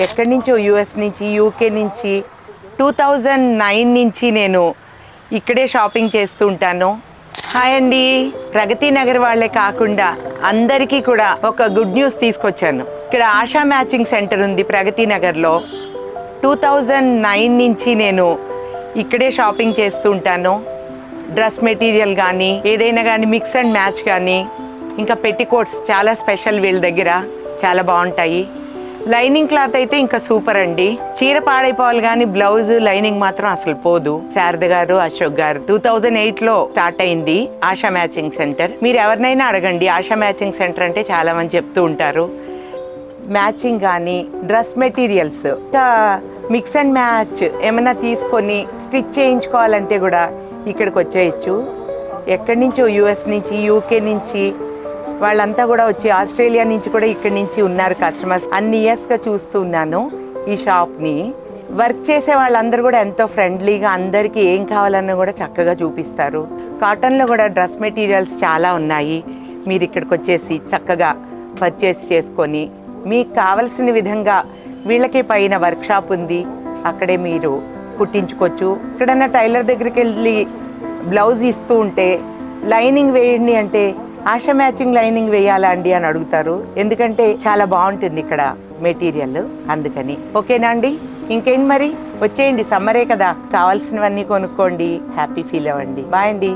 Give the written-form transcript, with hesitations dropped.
ఎక్కడి నుంచో యూఎస్ నుంచి, యూకే నుంచి 2009 నుంచి నేను ఇక్కడే షాపింగ్ చేస్తూ ఉంటాను. హాయ్ అండి, ప్రగతి నగర్ వాళ్ళే కాకుండా అందరికీ కూడా ఒక గుడ్ న్యూస్ తీసుకొచ్చాను. ఇక్కడ ఆశా మ్యాచింగ్ సెంటర్ ఉంది ప్రగతి నగర్లో. 2009 నుంచి నేను ఇక్కడే షాపింగ్ చేస్తూ ఉంటాను. డ్రెస్ మెటీరియల్ కానీ, ఏదైనా కానీ మిక్స్ అండ్ మ్యాచ్ కానీ, ఇంకా పెట్టికోట్స్ చాలా స్పెషల్ వీళ్ళ దగ్గర, చాలా బాగుంటాయి. లైనింగ్ క్లాత్ అయితే ఇంకా సూపర్ అండి. చీర పాడైపోవాలి కానీ బ్లౌజ్ లైనింగ్ మాత్రం అసలు పోదు. శారద గారు, అశోక్ గారు 2008లో స్టార్ట్ అయింది ఆశా మ్యాచింగ్ సెంటర్. మీరు ఎవరినైనా అడగండి, ఆశా మ్యాచింగ్ సెంటర్ అంటే చాలా మంది చెప్తూ ఉంటారు. మ్యాచింగ్ కానీ, డ్రెస్ మెటీరియల్స్, ఇంకా మిక్స్ అండ్ మ్యాచ్ ఏమైనా తీసుకొని స్టిచ్ చేయించుకోవాలంటే కూడా ఇక్కడికి వచ్చేయచ్చు. ఎక్కడి నుంచో యూఎస్ నుంచి, యూకే నుంచి వాళ్ళంతా కూడా వచ్చి, ఆస్ట్రేలియా నుంచి కూడా ఇక్కడి నుంచి ఉన్నారు కస్టమర్స్. అన్ని ఇయర్స్గా చూస్తూ ఉన్నాను ఈ షాప్ని. వర్క్ చేసే వాళ్ళందరూ కూడా ఎంతో ఫ్రెండ్లీగా, అందరికీ ఏం కావాలన్నా కూడా చక్కగా చూపిస్తారు. కాటన్లో కూడా డ్రెస్ మెటీరియల్స్ చాలా ఉన్నాయి. మీరు ఇక్కడికి వచ్చేసి చక్కగా పర్చేస్ చేసుకొని మీకు కావలసిన విధంగా, వీళ్ళకి పైన వర్క్ షాప్ ఉంది, అక్కడే మీరు కుట్టించుకోవచ్చు. ఎక్కడన్నా టైలర్ దగ్గరికి వెళ్ళి బ్లౌజ్ ఇస్తూ ఉంటే లైనింగ్ వేయండి అంటే ఆశా మ్యాచింగ్ లైనింగ్ వేయాలా అండి అని అడుగుతారు. ఎందుకంటే చాలా బాగుంటుంది ఇక్కడ మెటీరియల్, అందుకని. ఓకేనా అండి? ఇంకేంటి మరి, వచ్చేయండి, సమ్మరే కదా, కావాల్సినవన్నీ కొనుక్కోండి, హ్యాపీ ఫీల్ అవ్వండి. బాయ్ అండి.